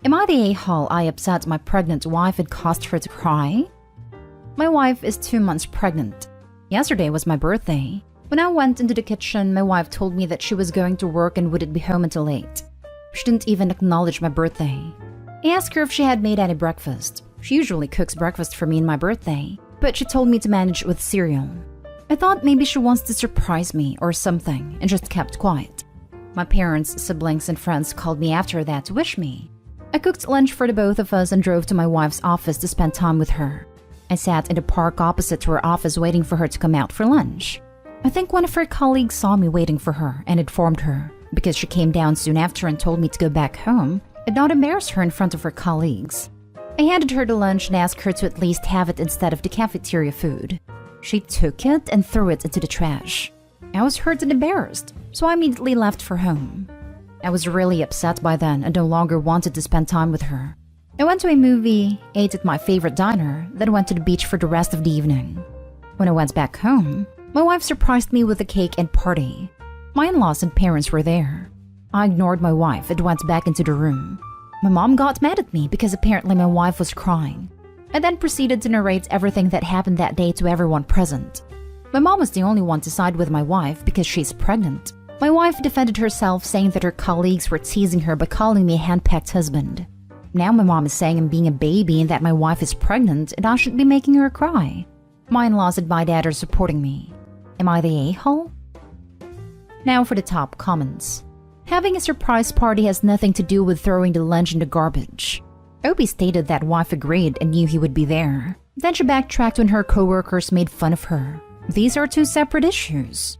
Am I the a-hole I upset my pregnant wife and caused her to cry? My wife is 2 months pregnant. Yesterday was my birthday. When I went into the kitchen, my wife told me that she was going to work and wouldn't be home until late. She didn't even acknowledge my birthday. I asked her if she had made any breakfast. She usually cooks breakfast for me on my birthday, but she told me to manage with cereal. I thought maybe she wants to surprise me or something and just kept quiet. My parents, siblings, and friends called me after that to wish me. I cooked lunch for the both of us and drove to my wife's office to spend time with her. I sat in the park opposite to her office waiting for her to come out for lunch. I think one of her colleagues saw me waiting for her and informed her, because she came down soon after and told me to go back home and not embarrass her in front of her colleagues. I handed her the lunch and asked her to at least have it instead of the cafeteria food. She took it and threw it into the trash. I was hurt and embarrassed, so I immediately left for home. I was really upset by then and no longer wanted to spend time with her. I went to a movie, ate at my favorite diner, then went to the beach for the rest of the evening. When I went back home, my wife surprised me with a cake and party. My in-laws and parents were there. I ignored my wife and went back into the room. My mom got mad at me because apparently my wife was crying. I then proceeded to narrate everything that happened that day to everyone present. My mom was the only one to side with my wife because she's pregnant. My wife defended herself, saying that her colleagues were teasing her by calling me a hand-picked husband. Now my mom is saying I'm being a baby and that my wife is pregnant and I should be making her cry. My in-laws and my dad are supporting me. Am I the a-hole? Now for the top comments. Having a surprise party has nothing to do with throwing the lunch in the garbage. Opie stated that wife agreed and knew he would be there. Then she backtracked when her coworkers made fun of her. These are two separate issues.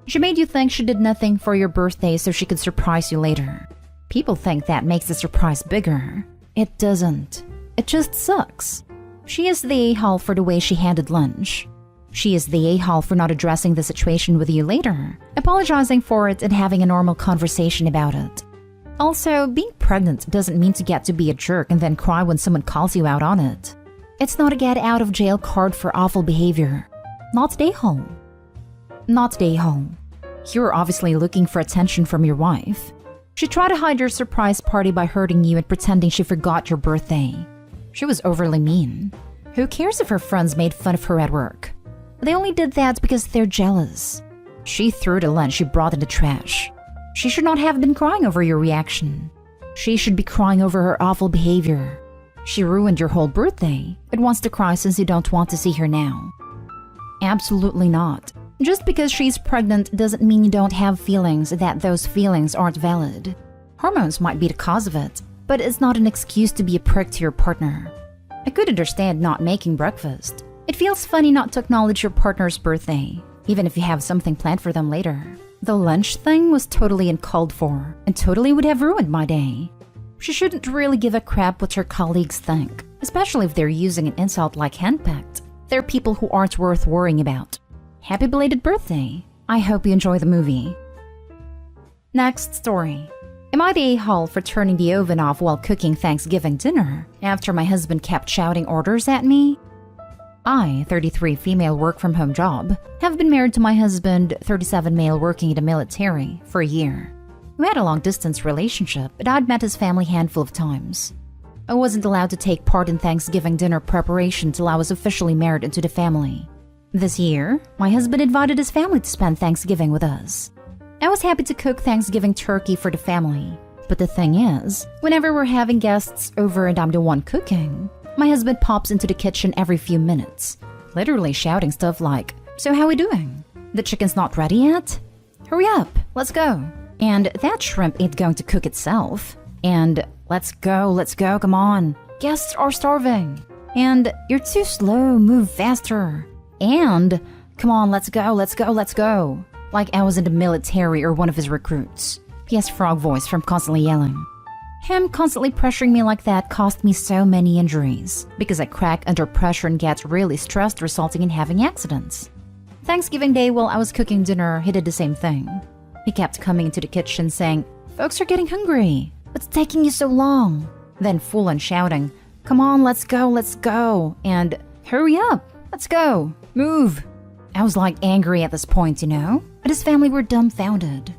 She made you think she did nothing for your birthday so she could surprise you later. People think that makes the surprise bigger. It doesn't. It just sucks. She is the a-hole for the way she handled lunch. She is the a-hole for not addressing the situation with you later, apologizing for it and having a normal conversation about it. Also, being pregnant doesn't mean to get to be a jerk and then cry when someone calls you out on it. It's not a get-out-of-jail card for awful behavior. Not the a-hole. Not the a-hole. You're obviously looking for attention from your wife. She tried to hide your surprise party by hurting you and pretending she forgot your birthday. She was overly mean. Who cares if her friends made fun of her at work? They only did that because they're jealous. She threw the lunch you brought in the trash. She should not have been crying over your reaction. She should be crying over her awful behavior. She ruined your whole birthday and wants to cry since you don't want to see her now. Absolutely not. Just because she's pregnant doesn't mean you don't have feelings, that those feelings aren't valid. Hormones might be the cause of it, but it's not an excuse to be a prick to your partner. I could understand not making breakfast. It feels funny not to acknowledge your partner's birthday, even if you have something planned for them later. The lunch thing was totally uncalled for and totally would have ruined my day. She shouldn't really give a crap what her colleagues think, especially if they're using an insult like handpicked. They're people who aren't worth worrying about. Happy belated birthday. I hope you enjoy the movie. Next story. Am I the a-hole for turning the oven off while cooking Thanksgiving dinner after my husband kept shouting orders at me? I, 33 female work-from-home job, have been married to my husband, 37 male working in the military, for a year. We had a long-distance relationship, and I'd met his family a handful of times. I wasn't allowed to take part in Thanksgiving dinner preparation till I was officially married into the family. This year, my husband invited his family to spend Thanksgiving with us. I was happy to cook Thanksgiving turkey for the family, but the thing is, whenever we're having guests over and I'm the one cooking, my husband pops into the kitchen every few minutes, literally shouting stuff like, "So how we doing? The chicken's not ready yet? Hurry up, let's go." And "That shrimp ain't going to cook itself." And let's go, come on. Guests are starving." And "You're too slow, move faster." And "Come on, let's go. Like I was in the military or one of his recruits. He has frog voice from constantly yelling. Him constantly pressuring me like that cost me so many injuries, because I crack under pressure and get really stressed, resulting in having accidents. Thanksgiving Day, while I was cooking dinner, he did the same thing. He kept coming into the kitchen saying, "Folks are getting hungry. What's taking you so long?" Then full on shouting, "Come on, let's go. And "Hurry up, let's go. Move." I was angry at this point, but his family were dumbfounded.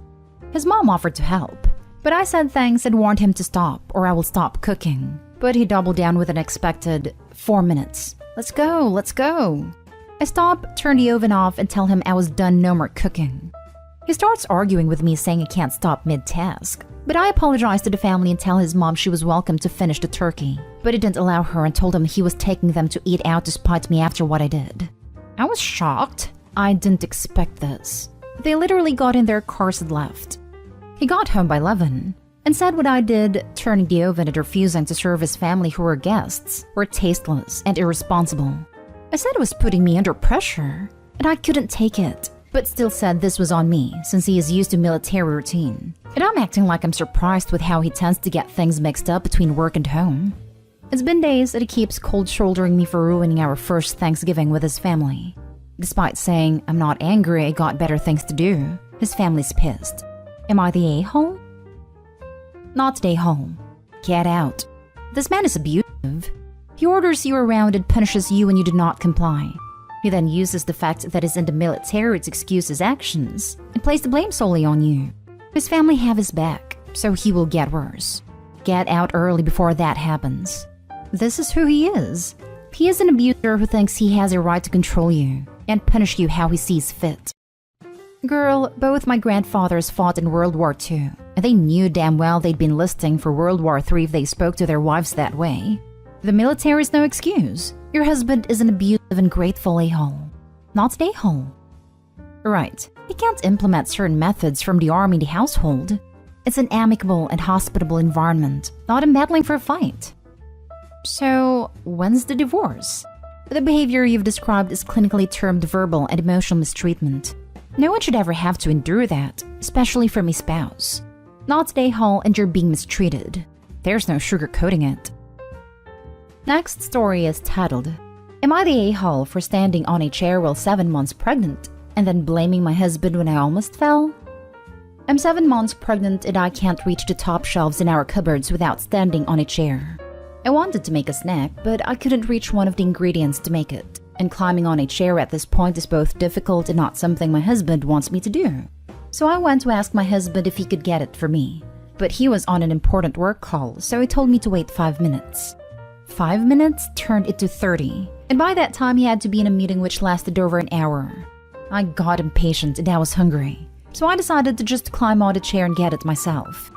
His mom offered to help, But I said thanks and warned him to stop or I will stop cooking. But he doubled down with an expected 4 minutes. Let's go, let's go. I stop, turn the oven off, and tell him I was done, no more cooking. He starts arguing with me saying he can't stop mid-task. But I apologized to the family and tell his mom she was welcome to finish the turkey. But he didn't allow her and told him he was taking them to eat out to spite me after what I did. I was shocked. I didn't expect this. They literally got in their cars and left. He got home by 11 and said what I did, turning the oven and refusing to serve his family who were guests, were tasteless and irresponsible. I said it was putting me under pressure, and I couldn't take it, but still said this was on me since he is used to military routine. And I'm acting like I'm surprised with how he tends to get things mixed up between work and home. It's been days that he keeps cold shouldering me for ruining our first Thanksgiving with his family. Despite saying I'm not angry, I got better things to do, his family's pissed. Am I the a-hole? Not the a-hole. Get out. This man is abusive. He orders you around and punishes you when you do not comply. He then uses the fact that he's in the military to excuse his actions and place the blame solely on you. His family have his back, so he will get worse. Get out early before that happens. This is who he is. He is an abuser who thinks he has a right to control you and punish you how he sees fit. Girl, both my grandfathers fought in World War II, and they knew damn well they'd been enlisting for World War III if they spoke to their wives that way. The military is no excuse. Your husband is an abusive and grateful a-hole. Not an a-hole. Right, he can't implement certain methods from the army in the household. It's an amicable and hospitable environment, not a battling for a fight. So, when's the divorce? The behavior you've described is clinically termed verbal and emotional mistreatment. No one should ever have to endure that, especially from a spouse. Not an a-hole and you're being mistreated. There's no sugarcoating it. Next story is titled, Am I the a-hole for standing on a chair while 7 months pregnant and then blaming my husband when I almost fell? I'm 7 months pregnant and I can't reach the top shelves in our cupboards without standing on a chair. I wanted to make a snack, but I couldn't reach one of the ingredients to make it, and climbing on a chair at this point is both difficult and not something my husband wants me to do. So I went to ask my husband if he could get it for me, but he was on an important work call, so he told me to wait 5 minutes. 5 minutes turned into 30, and by that time he had to be in a meeting which lasted over an hour. I got impatient and I was hungry, so I decided to just climb on the chair and get it myself.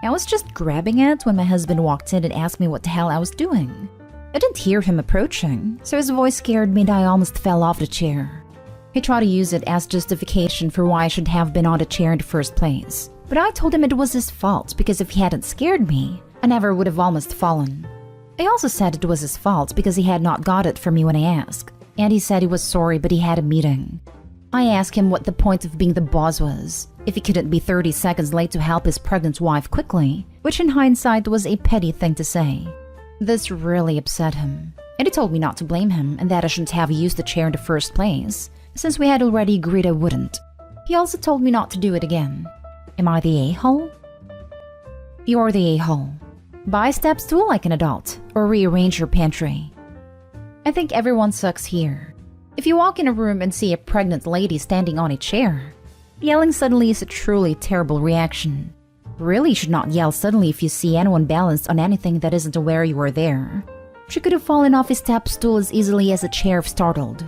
I was just grabbing it when my husband walked in and asked me what the hell I was doing. I didn't hear him approaching, so his voice scared me and I almost fell off the chair. He tried to use it as justification for why I should have been on the chair in the first place, but I told him it was his fault because if he hadn't scared me, I never would have almost fallen. I also said it was his fault because he had not got it for me when I asked, and he said he was sorry but he had a meeting. I asked him what the point of being the boss was, if he couldn't be 30 seconds late to help his pregnant wife quickly, which in hindsight was a petty thing to say. This really upset him, and he told me not to blame him and that I shouldn't have used the chair in the first place, since we had already agreed I wouldn't. He also told me not to do it again. Am I the a-hole? You're the a-hole. Buy a step stool like an adult, or rearrange your pantry. I think everyone sucks here. If you walk in a room and see a pregnant lady standing on a chair, yelling suddenly is a truly terrible reaction. Really should not yell suddenly if you see anyone balanced on anything that isn't aware you are there. She could have fallen off a step stool as easily as a chair if startled.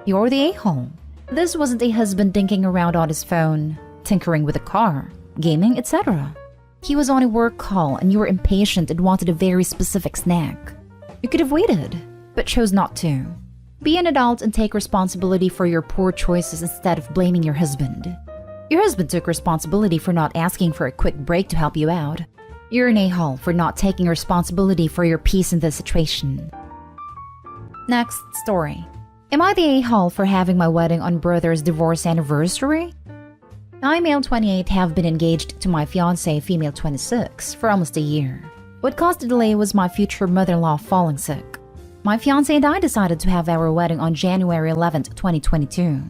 You're the a-hole. This wasn't a husband dinking around on his phone, tinkering with a car, gaming, etc. He was on a work call and you were impatient and wanted a very specific snack. You could have waited, but chose not to. Be an adult and take responsibility for your poor choices instead of blaming your husband. Your husband took responsibility for not asking for a quick break to help you out. You're an a-hole for not taking responsibility for your peace in this situation. Next story. Am I the a-hole for having my wedding on brother's divorce anniversary? I, male 28, have been engaged to my fiancé, female 26, for almost a year. What caused the delay was my future mother-in-law falling sick. My fiancé and I decided to have our wedding on January 11th, 2022.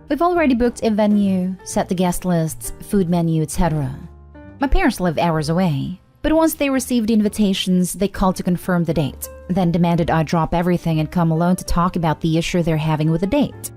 We've already booked a venue, set the guest lists, food menu, etc. My parents live hours away, but once they received the invitations, they called to confirm the date, then demanded I drop everything and come alone to talk about the issue they're having with the date.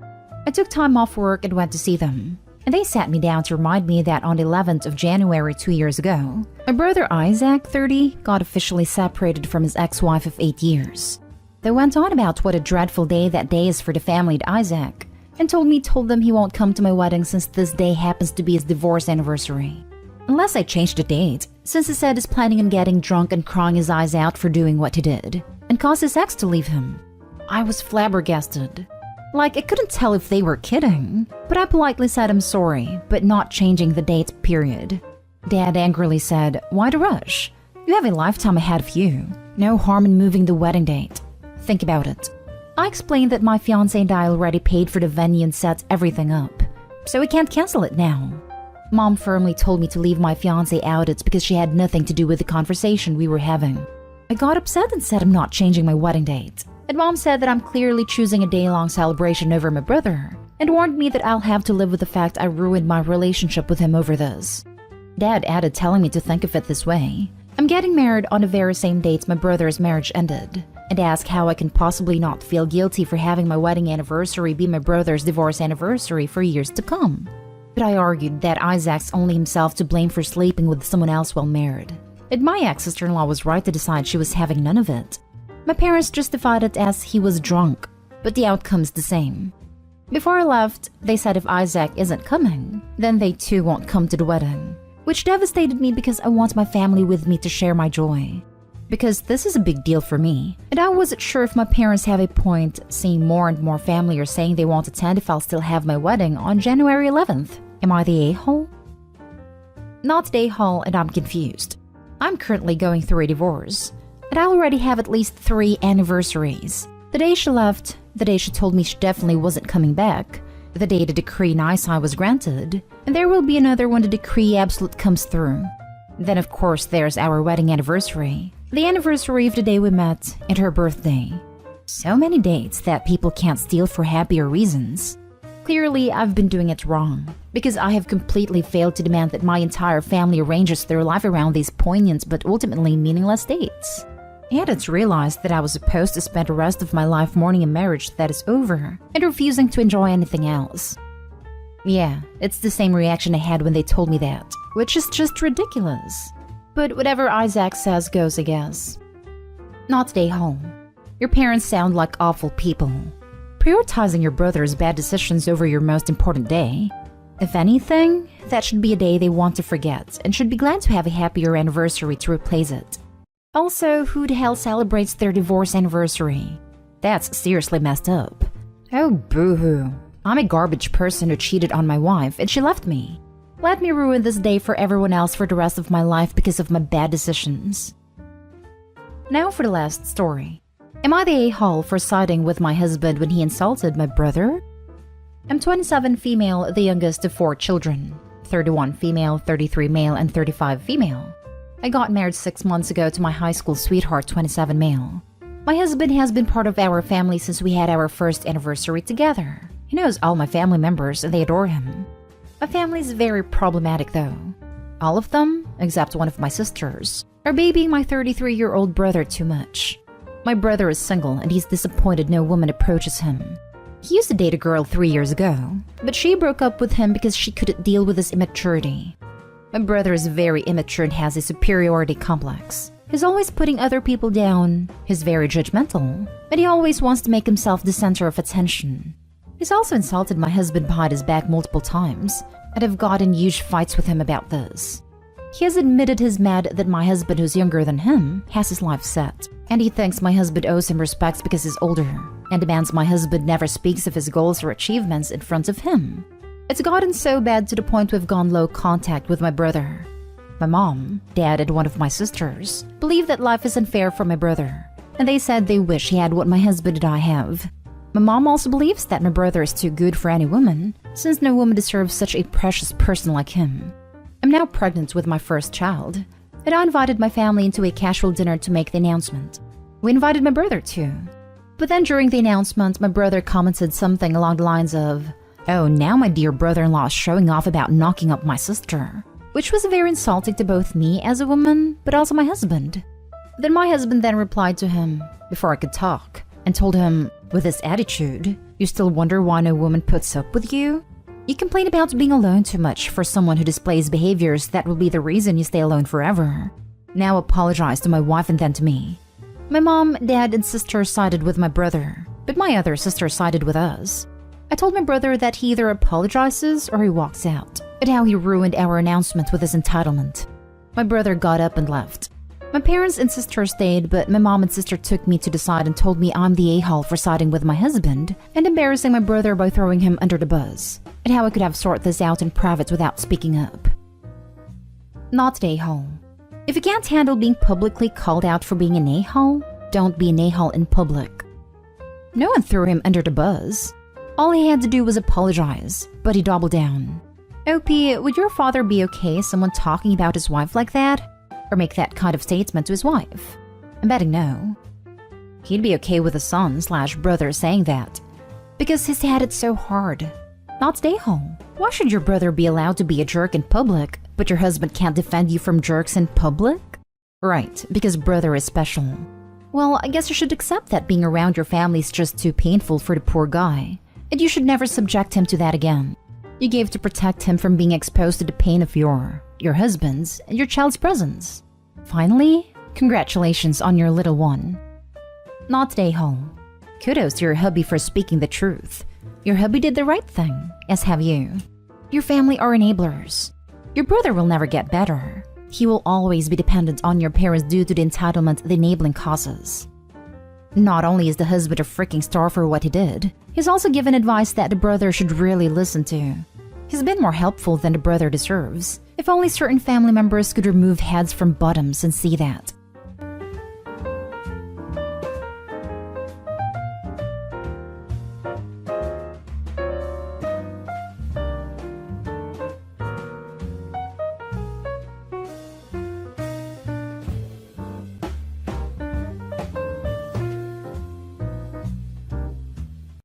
I took time off work and went to see them. and they sat me down to remind me that on the 11th of January 2 years ago, my brother Isaac, 30, got officially separated from his ex-wife of 8 years. They went on about what a dreadful day that day is for the family at Isaac, and told them he won't come to my wedding since this day happens to be his divorce anniversary. Unless I change the date, since he said he's planning on getting drunk and crying his eyes out for doing what he did, and caused his ex to leave him. I was flabbergasted. I couldn't tell if they were kidding, but I politely said I'm sorry, but not changing the date, period. Dad angrily said, "Why the rush? You have a lifetime ahead of you. No harm in moving the wedding date. Think about it." I explained that my fiancé and I already paid for the venue and set everything up, so we can't cancel it now. Mom firmly told me to leave my fiancé out it because she had nothing to do with the conversation we were having. I got upset and said I'm not changing my wedding date. And Mom said that I'm clearly choosing a day-long celebration over my brother, and warned me that I'll have to live with the fact I ruined my relationship with him over this. Dad added, telling me to think of it this way: I'm getting married on the very same date my brother's marriage ended, and asked how I can possibly not feel guilty for having my wedding anniversary be my brother's divorce anniversary for years to come. But I argued that Isaac's only himself to blame for sleeping with someone else while married, and my ex-sister-in-law was right to decide she was having none of it. My parents justified it as he was drunk, but the outcome's the same. Before I left, they said if Isaac isn't coming, then they too won't come to the wedding, which devastated me because I want my family with me to share my joy. Because this is a big deal for me, and I wasn't sure if my parents have a point, seeing more and more family are saying they won't attend if I'll still have my wedding on January 11th. Am I the a-hole? Not the a-hole, and I'm confused. I'm currently going through a divorce, and I already have at least 3 anniversaries. The day she left, the day she told me she definitely wasn't coming back, the day the decree in eyesight was granted, and there will be another when the decree absolute comes through. Then of course there's our wedding anniversary, the anniversary of the day we met, and her birthday. So many dates that people can't steal for happier reasons. Clearly, I've been doing it wrong, because I have completely failed to demand that my entire family arranges their life around these poignant but ultimately meaningless dates. I hadn't realized that I was supposed to spend the rest of my life mourning a marriage that is over and refusing to enjoy anything else. Yeah, it's the same reaction I had when they told me that, which is just ridiculous. But whatever Isaac says goes, I guess. Not stay home. Your parents sound like awful people. Prioritizing your brother's bad decisions over your most important day. If anything, that should be a day they want to forget and should be glad to have a happier anniversary to replace it. Also, who the hell celebrates their divorce anniversary? That's seriously messed up. Oh, boo-hoo. I'm a garbage person who cheated on my wife and she left me. Let me ruin this day for everyone else for the rest of my life because of my bad decisions. Now for the last story. Am I the a-hole for siding with my husband when he insulted my brother? I'm 27 female, the youngest of 4 children. 31 female, 33 male, and 35 female. I got married 6 months ago to my high school sweetheart, 27 male. My husband has been part of our family since we had our first anniversary together. He knows all my family members and they adore him. My family is very problematic though. All of them, except one of my sisters, are babying my 33-year-old brother too much. My brother is single and he's disappointed no woman approaches him. He used to date a girl 3 years ago, but she broke up with him because she couldn't deal with his immaturity. My brother is very immature and has a superiority complex. He's always putting other people down, he's very judgmental, and he always wants to make himself the center of attention. He's also insulted my husband behind his back multiple times, and I've gotten huge fights with him about this. He has admitted he's mad that my husband, who's younger than him, has his life set, and he thinks my husband owes him respect because he's older, and demands my husband never speaks of his goals or achievements in front of him. It's gotten so bad to the point we've gone low contact with my brother. My mom, dad, and one of my sisters believe that life is unfair for my brother, and they said they wish he had what my husband and I have. My mom also believes that my brother is too good for any woman, since no woman deserves such a precious person like him. I'm now pregnant with my first child, and I invited my family into a casual dinner to make the announcement. We invited my brother too. But then during the announcement, my brother commented something along the lines of, "Oh, now my dear brother-in-law is showing off about knocking up my sister," which was very insulting to both me as a woman, but also my husband. Then my husband then replied to him, before I could talk, and told him, "With this attitude, you still wonder why no woman puts up with you?" You complain about being alone too much for someone who displays behaviors that will be the reason you stay alone forever. Now apologize to my wife and then to me. My mom, dad, and sister sided with my brother, but my other sister sided with us. I told my brother that he either apologizes or he walks out, and how he ruined our announcement with his entitlement. My brother got up and left. My parents and sister stayed, but my mom and sister took me to the side and told me I'm the a-hole for siding with my husband and embarrassing my brother by throwing him under the bus, and how I could have sorted this out in private without speaking up. Not the a-hole. If you can't handle being publicly called out for being an a-hole, don't be an a-hole in public. No one threw him under the bus. All he had to do was apologize, but he doubled down. OP, would your father be okay someone talking about his wife like that? Or make that kind of statement to his wife? I'm betting no. He'd be okay with a son/brother saying that, because he's had it so hard. Not stay home. Why should your brother be allowed to be a jerk in public, but your husband can't defend you from jerks in public? Right, because brother is special. Well, I guess you should accept that being around your family is just too painful for the poor guy, and you should never subject him to that again. You gave to protect him from being exposed to the pain of your husband's, and your child's presence. Finally, congratulations on your little one. Not stay home. Kudos to your hubby for speaking the truth. Your hubby did the right thing, as have you. Your family are enablers. Your brother will never get better. He will always be dependent on your parents due to the entitlement the enabling causes. Not only is the husband a freaking star for what he did, he's also given advice that the brother should really listen to. He's been more helpful than the brother deserves. If only certain family members could remove heads from bottoms and see that.